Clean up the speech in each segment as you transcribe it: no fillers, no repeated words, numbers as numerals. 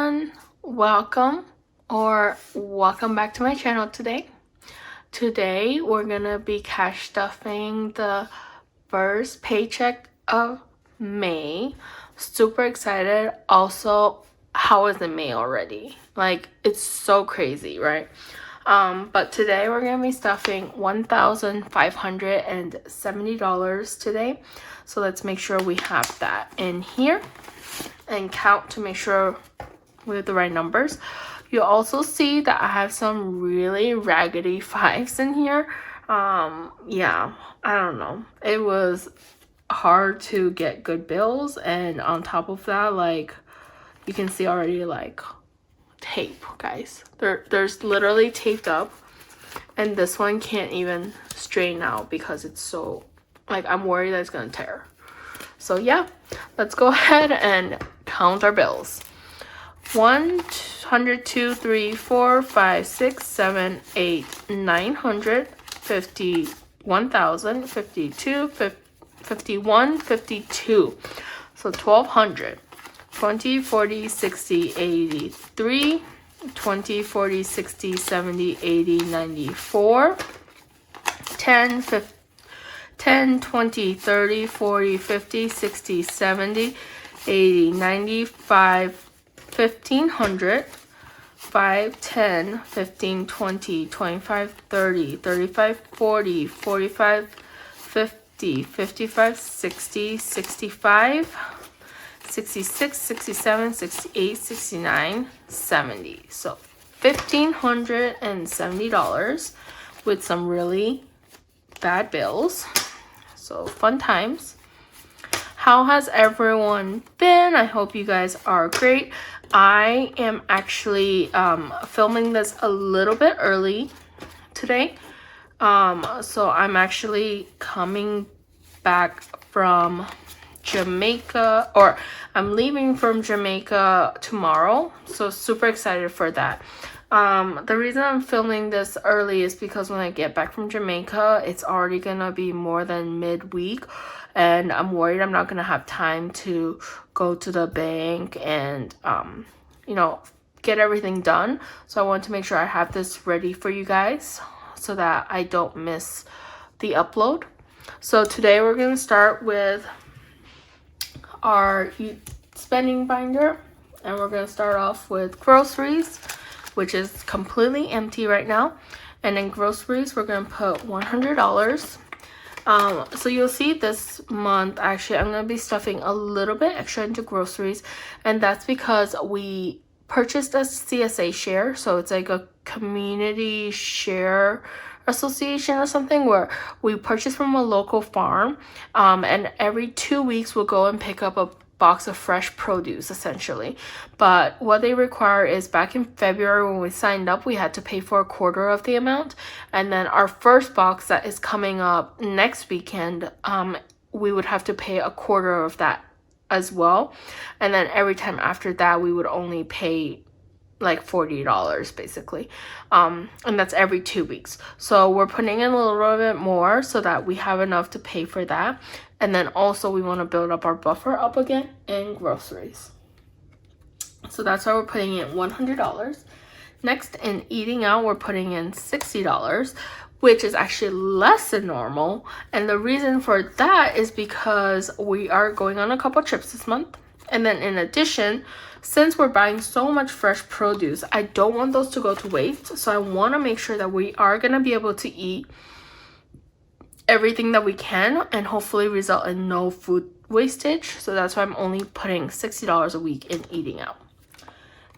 everyone, welcome back to my channel today. Today we're gonna be cash stuffing the first paycheck of May. Super excited. Also, how is it May already? Like, it's so crazy, right? But today we're gonna be stuffing $1,570 today. So let's make sure we have that in here and count to make sure we have the right numbers. You also see that I have some really raggedy fives in here. Yeah, I don't know. It was hard to get good bills, and on top of that, like, you can see already, like, tape, guys. There's literally taped up, and this one can't even straighten out because it's so, like, I'm worried that it's gonna tear. So yeah, let's go ahead and count our bills. 100, 2, 3, 4, 5, 6, 7, 8, 900, 50, 1,000, 52, 51, 52. So 1,200. 20, 40, 60, 83, 20, 40, 60, 70, 80, 94, 10, 15, 10, 20, 30, 40, 50, 60, 70, 80, 95, 1,500, 5, 10, 15, 20, 25, 30, 35, 40, 45, 50, 55, 60, 65, 66, 67, 68, 69, 70. So $1,570 with some really bad bills. So fun times. How has everyone been? I hope you guys are great. I am actually filming this a little bit early today. So I'm actually coming back from Jamaica, or I'm leaving from Jamaica tomorrow, so super excited for that. The reason I'm filming this early is because when I get back from Jamaica, it's already gonna be more than midweek, and I'm worried I'm not gonna have time to go to the bank and you know, get everything done. So I want to make sure I have this ready for you guys so that I don't miss the upload. So today we're gonna start with our spending binder, and we're going to start off with groceries, which is completely empty right now. And in groceries, we're going to put $100. So you'll see this month, actually, I'm going to be stuffing a little bit extra into groceries, and that's because we purchased a CSA share. So it's like a community share association or something, where we purchase from a local farm, and every 2 weeks we'll go and pick up a box of fresh produce, essentially. But what they require is, back in February when we signed up, we had to pay for a quarter of the amount, and then our first box that is coming up next weekend, we would have to pay a quarter of that as well, and then every time after that we would only pay like $40 basically, and that's every 2 weeks. So we're putting in a little bit more so that we have enough to pay for that, and then also we want to build up our buffer up again in groceries. So that's why we're putting in $100. Next, in eating out, we're putting in $60, which is actually less than normal, and the reason for that is because we are going on a couple trips this month. And then in addition, since we're buying so much fresh produce, I don't want those to go to waste. So I want to make sure that we are going to be able to eat everything that we can and hopefully result in no food wastage. So that's why I'm only putting $60 a week in eating out.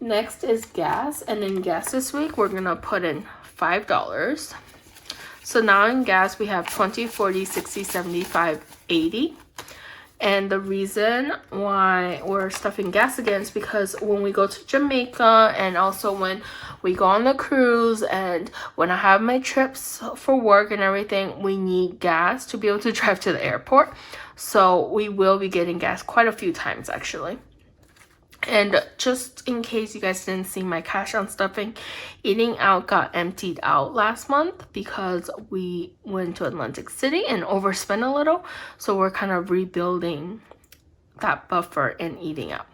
Next is gas. And in gas this week, we're going to put in $5. So now in gas, we have 20, 40, 60, 75, 80. And the reason why we're stuffing gas again is because when we go to Jamaica, and also when we go on the cruise, and when I have my trips for work and everything, we need gas to be able to drive to the airport. So we will be getting gas quite a few times, actually. And just in case you guys didn't see my cash on stuffing, eating out got emptied out last month because we went to Atlantic City and overspent a little. So we're kind of rebuilding that buffer in eating out.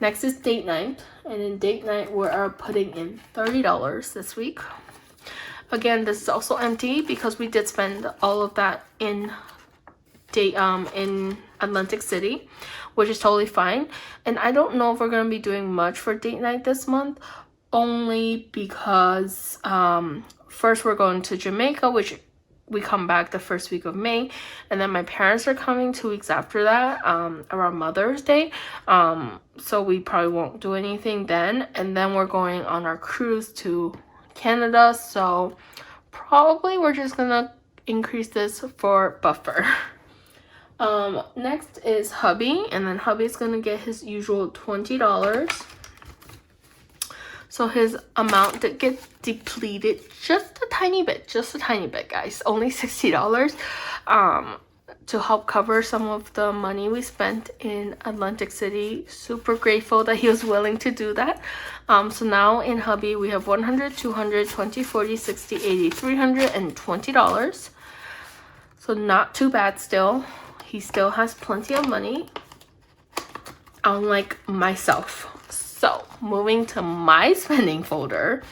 Next is date night, and in date night we are putting in $30 this week. Again, this is also empty because we did spend all of that in Atlantic City, which is totally fine. And I don't know if we're gonna be doing much for date night this month, only because first we're going to Jamaica, which we come back the first week of May, and then my parents are coming 2 weeks after that, around Mother's Day. So we probably won't do anything then, and then we're going on our cruise to Canada, so probably we're just gonna increase this for buffer. Next is hubby, and then hubby's gonna get his usual $20. So his amount did get depleted just a tiny bit, guys. Only $60 to help cover some of the money we spent in Atlantic City. Super grateful that he was willing to do that. So now in hubby we have $100, $200, $20, $40, $60, $80, $300, and $20. So not too bad still. He still has plenty of money, unlike myself. So moving to my spending folder,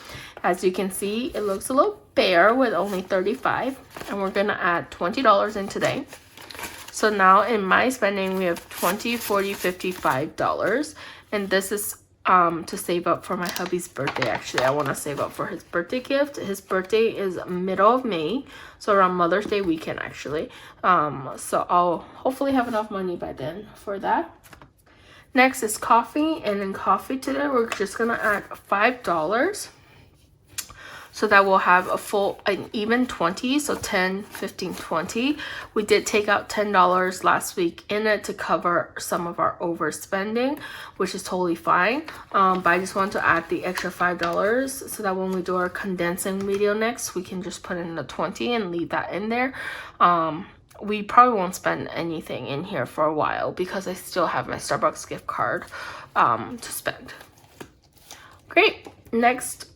as you can see, it looks a little bare with only $35, and we're gonna add $20 in today. So now in my spending we have $20, $40, $55, and this is to save up for my hubby's birthday. Actually, I want to save up for his birthday gift. His birthday is middle of May, so around Mother's Day weekend actually. So I'll hopefully have enough money by then for that. Next is coffee, and in coffee today we're just gonna add $5, so that we'll have an even 20, so 10, 15, 20. We did take out $10 last week in it to cover some of our overspending, which is totally fine. But I just want to add the extra $5 so that when we do our condensing video next, we can just put in the 20 and leave that in there. We probably won't spend anything in here for a while because I still have my Starbucks gift card to spend. Great. Next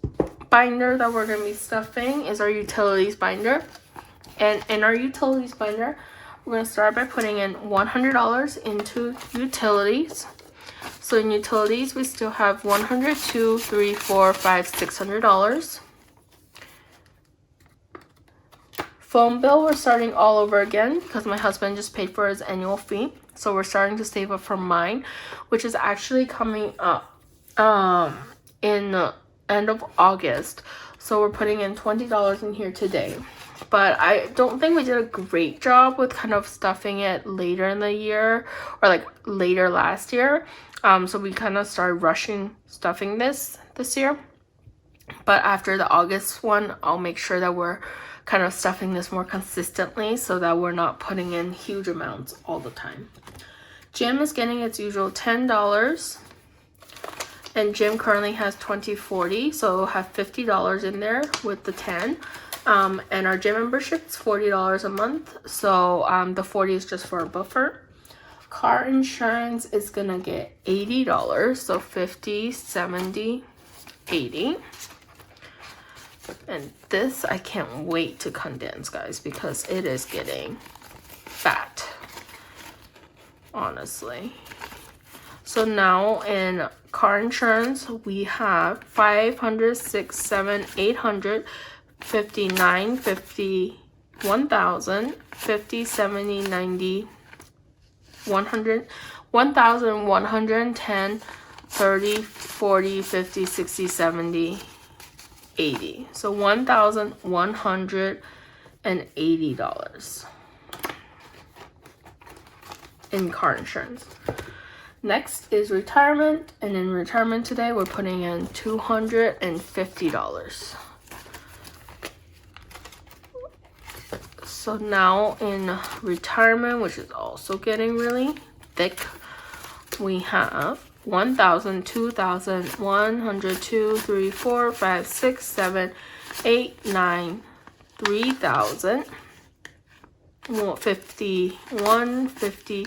binder that we're going to be stuffing is our utilities binder. And in our utilities binder, we're going to start by putting in $100 into utilities. So in utilities, we still have $100, $200, $300, $400, $500, $600. Phone bill, we're starting all over again because my husband just paid for his annual fee. So we're starting to save up for mine, which is actually coming up in the end of August. So we're putting in $20 in here today. But I don't think we did a great job with kind of stuffing it later in the year, or like later last year. So we kind of started rushing stuffing this year. But after the August one, I'll make sure that we're kind of stuffing this more consistently so that we're not putting in huge amounts all the time. Gym is getting its usual $10, and gym currently has $20.40, so we'll have $50 in there with the 10. And our gym membership is $40 a month, so the 40 is just for a buffer. Car insurance is gonna get $80, so 50, 70, 80. And this I can't wait to condense, guys, because it is getting fat, honestly. So now in car insurance we have 500, 6, 7, 800, 59, 50, 1000, 50, 70, 90, 100, 1110, 30, 40, 50, 60, 70, 80. So $1,180 in car insurance. Next is retirement, and in retirement today we're putting in $250. So now in retirement, which is also getting really thick, we have 1,000, 2,000, 100, 2, 3, 4, 5, 6, 7, 8, 9, 3,000, 50, 150,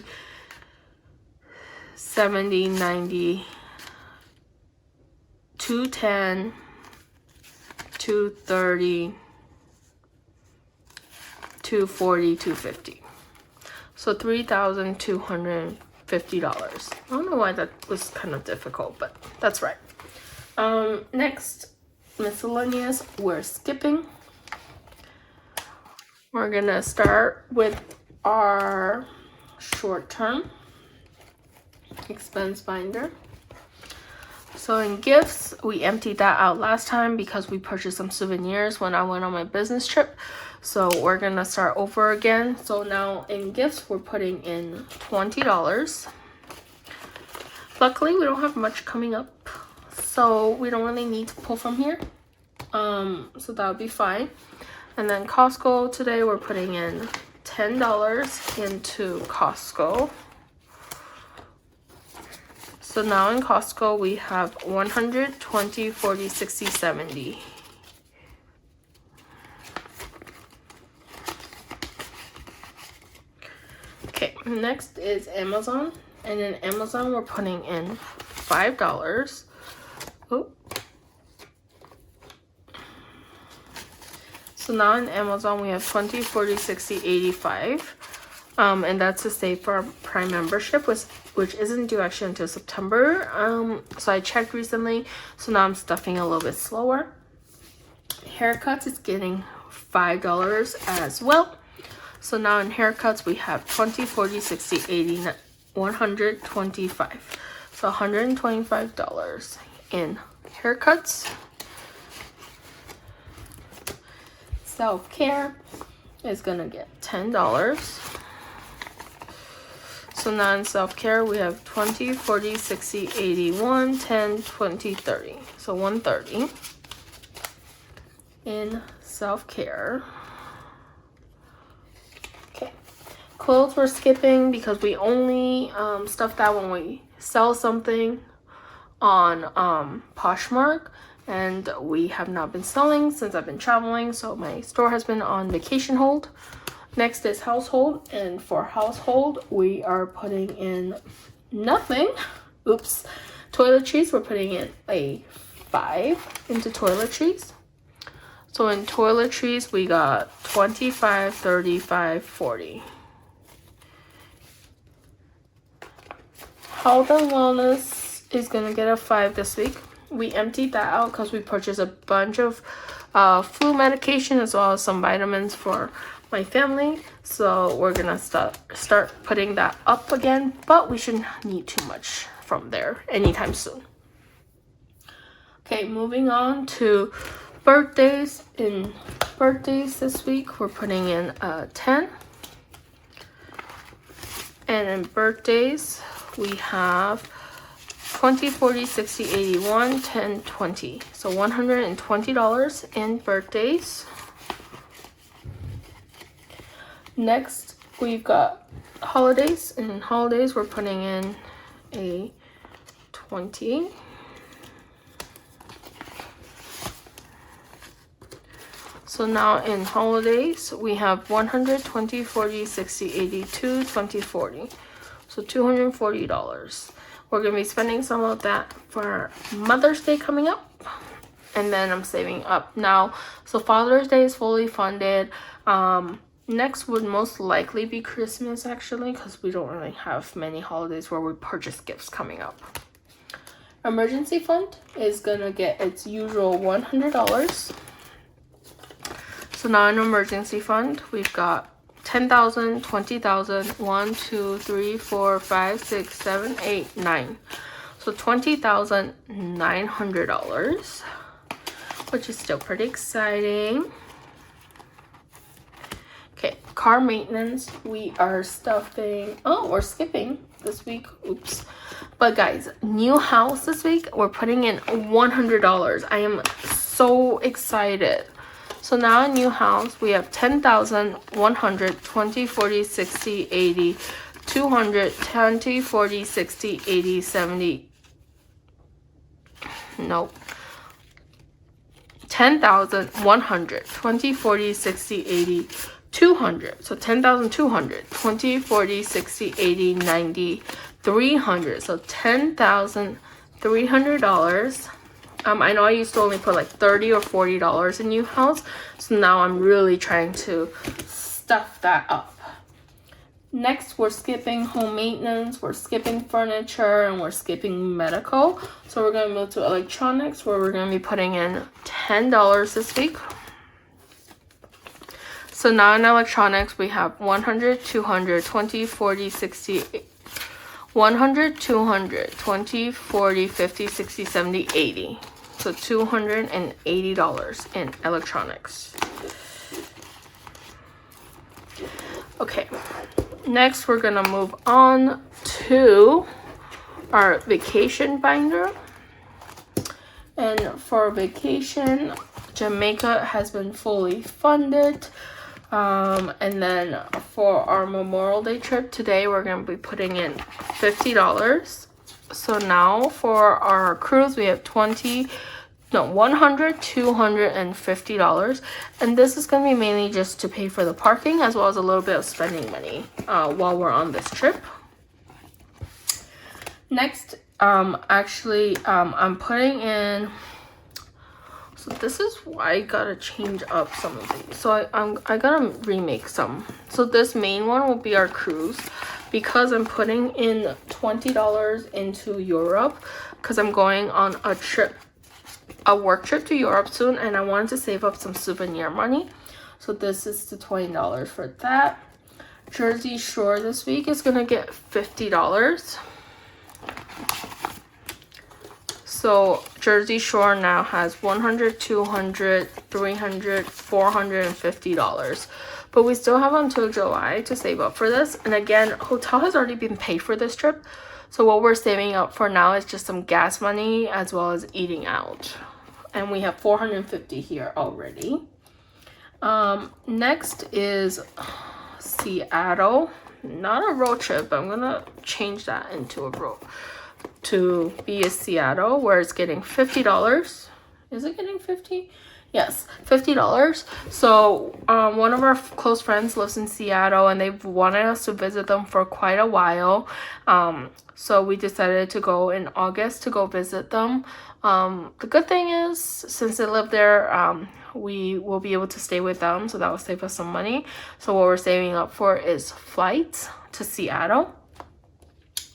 70, 90, 210, 230, 240, 250. So $3,250 $50. I don't know why that was kind of difficult, but that's right. Next, miscellaneous, we're skipping. We're gonna start with our short-term expense binder. So in gifts, we emptied that out last time because we purchased some souvenirs when I went on my business trip. So we're gonna start over again. So now in gifts, we're putting in $20. Luckily, we don't have much coming up, so we don't really need to pull from here. So that would be fine. And then Costco, today we're putting in $10 into Costco. So now in Costco, we have 100, 20, 40, 60, 70. Okay, next is Amazon. And in Amazon, we're putting in $5. Oh. So now in Amazon, we have 20, 40, 60, 85. And that's to stay for our Prime membership, which isn't due actually until September. So I checked recently, so now I'm stuffing a little bit slower. Haircuts is getting $5 as well. So now in haircuts, we have 20, 40, 60, 80, 125. So $125 in haircuts. Self-care is gonna get $10. So now in self-care, we have 20, 40, 60, 80, 10, 20, 30. So $130 in self-care. Okay. Clothes we're skipping because we only stuff that when we sell something on Poshmark. And we have not been selling since I've been traveling. So my store has been on vacation hold. Next is household, and for household, we are putting in nothing. Oops. Toiletries, we're putting in a 5 into toiletries. So in toiletries, we got 25, 35, 40. Health and wellness is gonna get a 5 this week. We emptied that out because we purchased a bunch of flu medication as well as some vitamins for my family. So we're gonna start putting that up again, but we shouldn't need too much from there anytime soon. Okay, moving on to birthdays. In birthdays this week, we're putting in 10. And in birthdays, we have 20, 40, 60, 81, 10, 20. So $120 in birthdays. Next, we've got holidays. In holidays, we're putting in a 20. So now in holidays, we have 100, 20, 40, 60, 82, 20, 40. So $240. We're going to be spending some of that for Mother's Day coming up. And then I'm saving up now. So Father's Day is fully funded. Next would most likely be Christmas, actually, because we don't really have many holidays where we purchase gifts coming up. Emergency fund is going to get its usual $100. So now in emergency fund, we've got 10,000, 20,000, 1, 2, 3, 4, 5, 6, 7, 8, 9. So $20,900, which is still pretty exciting. Okay, car maintenance, we are stuffing, we're skipping this week, oops. But guys, new house this week, we're putting in $100. I am so excited. So now in new house, we have 10,000, 100, 20, 40, 60, 80, 200, 20, 40, 60, 80, 70. Nope. 10,000, 100, 20, 40, 60, 80, 200. So 10,200, 20, 40, 60, 80, 90, 300. So $10,300. I know I used to only put like $30 or $40 in new house, so now I'm really trying to stuff that up. Next, we're skipping home maintenance, we're skipping furniture, and we're skipping medical. So we're going to move to electronics, where we're going to be putting in $10 this week. So now in electronics, we have 100, 200, 20, 40, 60, 100, 200, 20, 40, 50, 60, 70, 80. So $280 in electronics. Okay, next we're gonna move on to our vacation binder. And for vacation, Jamaica has been fully funded. And then for our Memorial Day trip today, we're going to be putting in $50. So now for our cruise, we have $100, $250. And this is going to be mainly just to pay for the parking, as well as a little bit of spending money while we're on this trip. Next, I'm putting in... So this is why I gotta change up some of these. So I gotta remake some. So this main one will be our cruise, because I'm putting in $20 into Europe, because I'm going on a work trip to Europe soon, and I wanted to save up some souvenir money. So this is the $20 for that. Jersey Shore this week is gonna get $50. So Jersey Shore now has $100, $200, $300, $450. But we still have until July to save up for this. And again, hotel has already been paid for this trip. So what we're saving up for now is just some gas money as well as eating out. And we have $450 here already. Next is Seattle. Not a road trip, but I'm going to change that into a road. To be a Seattle, where it's getting $50. Is it getting 50? Yes, $50. So one of our close friends lives in Seattle, and they've wanted us to visit them for quite a while. So we decided to go in August to go visit them. The good thing is, since they live there, we will be able to stay with them, so that will save us some money. So what we're saving up for is flights to Seattle.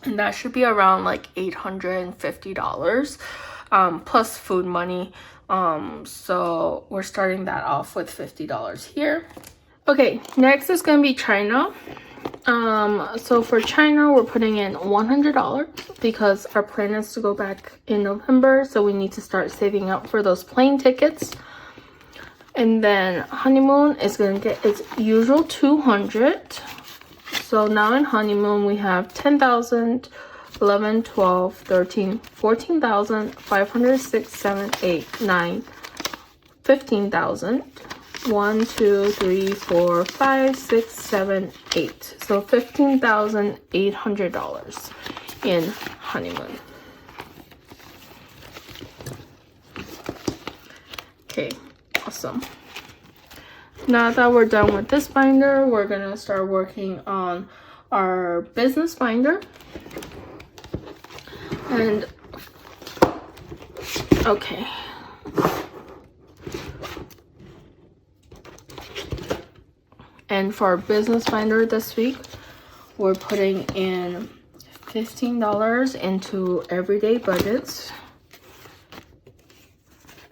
And that should be around like $850 plus food money. So we're starting that off with $50 here. Okay, next is going to be China. So for China, we're putting in $100 because our plan is to go back in November. So we need to start saving up for those plane tickets. And then honeymoon is going to get its usual $200. So now in honeymoon, we have 10,000, 11, 12, 13, 14,000, 506, 7, 8, 9, 15,000. 1, 2, 3, 4, 5, 6, 7, 8. So $15,800 in honeymoon. Okay, awesome. Now that we're done with this binder, we're gonna start working on our business binder. And okay. And for our business binder this week, we're putting in $15 into everyday budgets.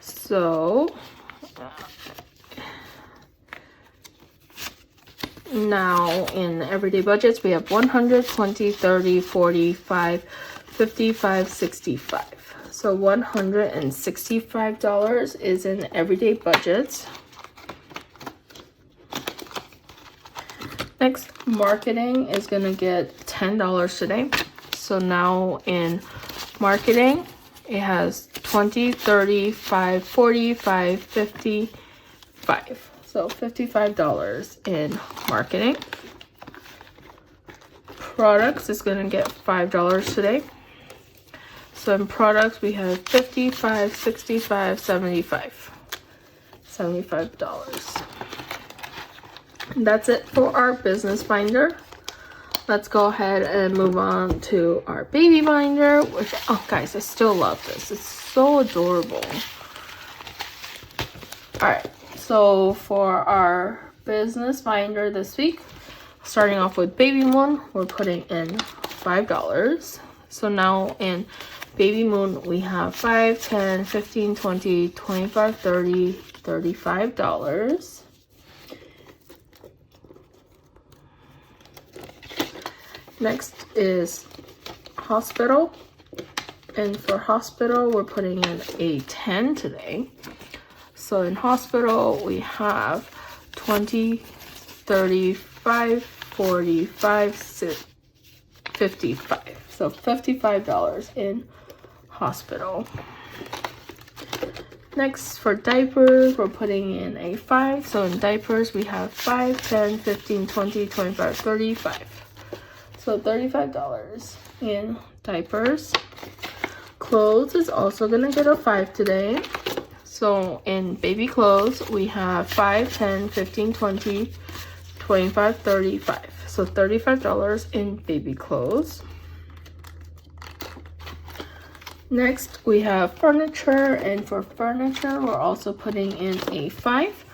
So now in everyday budgets, we have 100, 20, 30, 45, 55, 65. So $165 is in everyday budgets. Next, marketing is going to get $10 today. So now in marketing, it has 20, 35, 45, 55. So $55 in marketing. Products is going to get $5 today. So in products, we have 55, 65, 75. $75. That's it for our business binder. Let's go ahead and move on to our baby binder, which, oh guys, I still love this. It's so adorable. All right, so for our business binder this week, Starting off with Baby Moon, we're putting in $5. So now in Baby Moon, we have 5, 10, 15, 20, 25, 30, $35. Next is Hospital. And for Hospital, we're putting in a 10 today. So in Hospital, we have 20, 35, 45, 55. So $55 in Hospital. Next, for Diapers, we're putting in a 5. So in Diapers, we have 5, 10, 15, 20, 25, 35. So $35 in Diapers. Clothes is also gonna get a 5 today. So in Baby Clothes, we have 5, 10, 15, 20, 25, 35. So $35 in Baby Clothes. Next, we have Furniture, and for Furniture, we're also putting in a 5.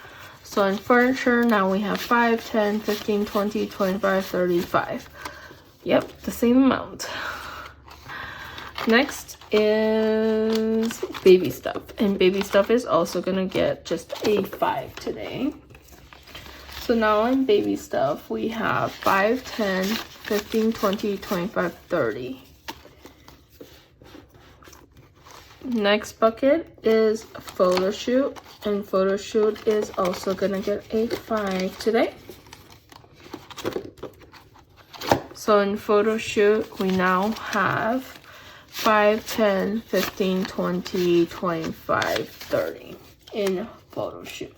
So in Furniture, now we have 5, 10, 15, 20, 25, 35. Yep, the same amount. Next is Baby Stuff, and Baby Stuff is also gonna get just a 5 today. So now in Baby Stuff, we have 5, 10, 15, 20, 25, 30. Next bucket is Photo Shoot, and Photo Shoot is also gonna get a 5 today. So in Photo Shoot, we now have 5, 10, 15, 20, 25, 30 in Photo Shoot.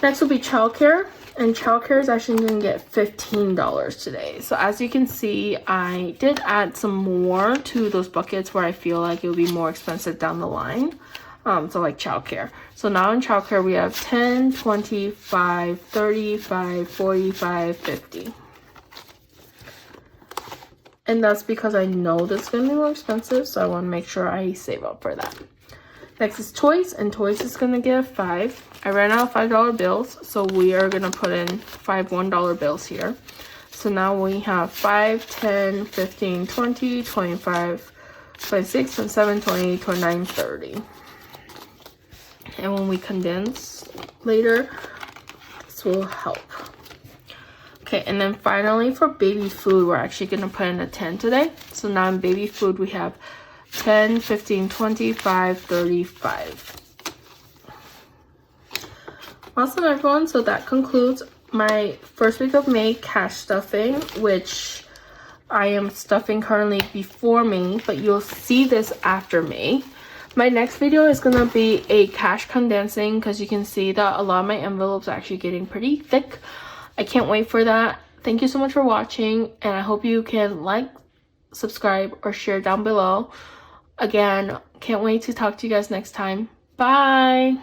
Next will be Childcare, and Childcare is actually going to get $15 today. So as you can see, I did add some more to those buckets where I feel like it will be more expensive down the line. So like Childcare. So now in Childcare, we have 10, 25, 35, 45, 50. And that's because I know this is going to be more expensive, so I want to make sure I save up for that. Next is Toys, and Toys is going to get a 5. I ran out of $5 bills, so we are going to put in 5 $1 bills here. So now we have 5, 10, 15, 20, 25, 26, 27, 28, 29, 30. And when we condense later, this will help. Okay, and then finally for Baby Food, we're actually going to put in a 10 today. So now in Baby Food, we have 10, 15, 25, 35. Awesome, everyone. So that concludes my first week of May cash stuffing, which I am stuffing currently before May, but you'll see this after May. My next video is going to be a cash condensing, because you can see that a lot of my envelopes are actually getting pretty thick. I can't wait for that. Thank you so much for watching, and I hope you can like, subscribe, or share down below. Again, can't wait to talk to you guys next time. Bye!